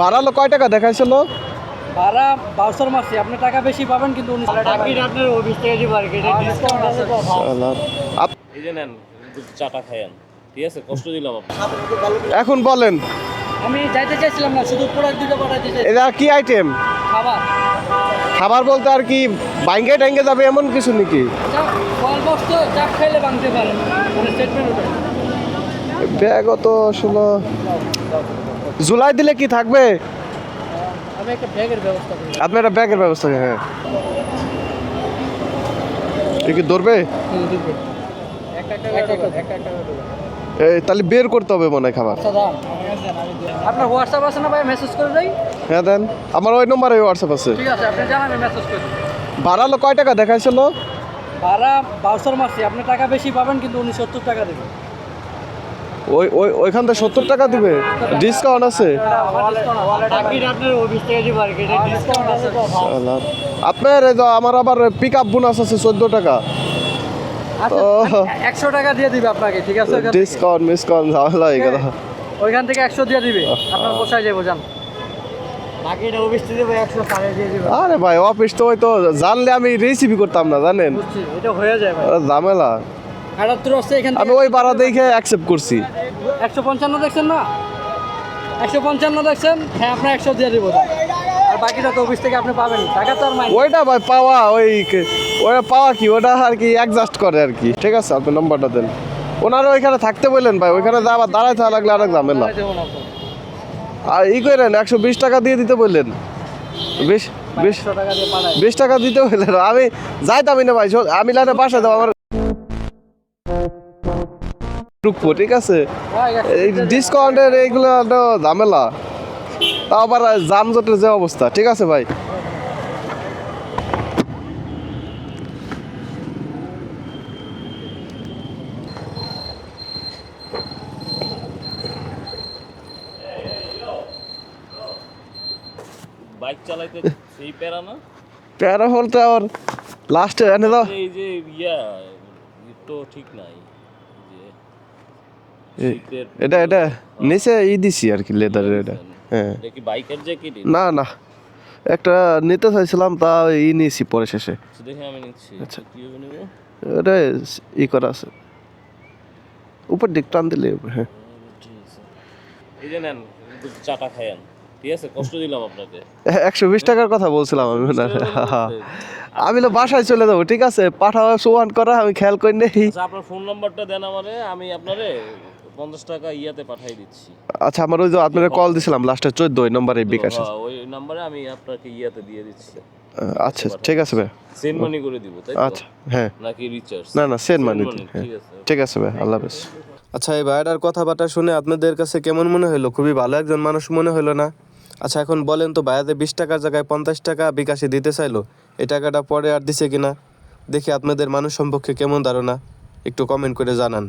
বাড়ালো কয় টাকা দেখাইছিল? ভাড়া বাউসার মাসে আপনি টাকা বেশি পাবেন কিন্তু আপনার 20 টাকা দিবার ডিসকাউন্ট আছে তো। এই যে নেন চাটা খায়েন, ঠিক আছে? কষ্ট দিলাম আপনাকে। এখন বলেন আমি যাইতে চাইছিলাম না, শুধু প্রোডাক্ট দিতে পাঠাইতে চাই। এটা কি আইটেম? খাবার খাবার বলতে আর কি বাইঙ্গে টাইঙ্গে যাবে এমন কিছু নাকি? ফল বস্তু চাপ খাইলে ভাঙতে পারে, মানে স্টেটমেন্ট ওটা। ব্যাগ তো আসলে জুলাই দিলে কি থাকবে? আমি একটা ব্যাগের ব্যবস্থা করি। আপনি একটা ব্যাগের ব্যবস্থা করেন, হ্যাঁ। এ কি ধরবে? এই তাহলে বের করতে হবে মনে হয় খাবার। আপনার হোয়াটসঅ্যাপ আছে না ভাই? মেসেজ করে দেই। হ্যাঁ দেন, আমার ওই নম্বরে হোয়াটসঅ্যাপ আছে। ঠিক আছে, আপনি জানান, আমি মেসেজ করি। বাড়ালো কয় টাকা দেখাইছিল? ভাড়া বাউসার মাসে আপনি টাকা বেশি পাবেন কিন্তু উনি 70 টাকা দেবেন। ওইখান থেকে 70 টাকা দিবে, ডিসকাউন্ট আছে। আপনার আমার আবার পিক আপ বোনাস আছে 14 টাকা। 100 টাকা দিয়ে দিবে আপনাকে, ঠিক আছে? ডিসকাউন্ট মিসকাউন্ট ঝামেলা হয়ে গেল। ওইখান থেকে 100 দিয়ে দিবে, আপনার পোষায় যাবো, জান। বাকিটা অফিস থেকে 100 সাড়ে দিয়ে দিবে। আরে ভাই অফিস তো ওই তো জানলে আমি রিসিভই করতাম না, জানেন? বুঝছি, এটা হয়ে যায় ভাই। ঝামেলা। 78 আছে এখান থেকে। আমি ওই ভাড়া দেখে অ্যাকসেপ্ট করছি। 155 দেখছেন না? 155 দেখছেন? হ্যাঁ, আপনার 100 দিয়ে দিব। আর বাকিটা তো অফিস থেকে আপনি পাবেন, টাকা তো আর মাইনে। ওইটা ভাই পাওয়া ওটা পাওয়া কি, ওটা আর কি অ্যাডজাস্ট করে আর কি। ঠিক আছে, আপনি নম্বরটা দেন। ওনারা ওইখানে থাকতে বললেন ভাই, ওইখানে আবার দাঁড়ায় থাকা লাগলে আরেক ঝামেলা। আর করেন 120 টাকা দিয়ে দিতে বললেন। 20 টাকা দিতে বললেন, আমি যাইতামই না ভাই। আমি লাইনে বাসা দেবো, আমার ঢুকবো, ঠিক আছে? এই ডিসকাউন্টের এইগুলো একটা ঝামেলা, তাও আবার যানজটের যে অবস্থা। ঠিক আছে ভাই। বাইক চালাইতে সেই প্যারা না? প্যারা বলতে আবার লাস্টে এনে দাও। এই যে তো ঠিক নাই যে এটা নিচে দিছি আর কি, লেদারের। এটা হ্যাঁ, এটা কি বাইকের জ্যাকেট? না না, একটা নিতে চাইছিলাম, তা নিয়েছি পরে শেষে। দেখে আমি নিচ্ছি। আচ্ছা, কি হবে নেব? এটা করা আছে, উপর দিক টান দিলে। হ্যাঁ, এই যে নেন চাটা খায়েন, ঠিক আছে? কষ্ট দিলাম আপনাকে। 120 টাকার কথা বলছিলাম আমি। আমি তো বাসায় চলে যাবো, ঠিক আছে? পাঠাও সোয়ান করা, আমি খেয়াল করি নেই। আচ্ছা, আপনার ফোন নাম্বারটা দেন আমারে, আমি আপনারে 50 টাকা ইয়াতে পাঠিয়ে দিচ্ছি। আচ্ছা, আমার ওই যে আপনারা কল দিছিলাম লাস্টে 14 ওই নম্বরে বিকাশ আছে। ওই নাম্বারে আমি আপনাকে ইয়াতে দিয়ে দিচ্ছি। আচ্ছা ঠিক আছে ভাই, সেন্ড মানি করে দিব, তাই তো? আচ্ছা হ্যাঁ, নাকি রিচার্জ? না সেন্ড মানি। ঠিক আছে, ঠিক আছে ভাই, আল্লাহ হাফেজ। আচ্ছা, এই ভাইটার কথাবার্তা শুনে আপনাদের কাছে কেমন মনে হলো? খুবই ভালো একজন মানুষ মনে হলো না? আচ্ছা, এখন বলেন তো, ভাইয়াতে 20 টাকার জায়গায় 50 টাকা বিকাশে দিতে চাইলো, এই টাকাটা পরে আর দিছে কিনা? দেখি আপনাদের মানুষ সম্পর্কে কেমন ধারণা, একটু কমেন্ট করে জানান।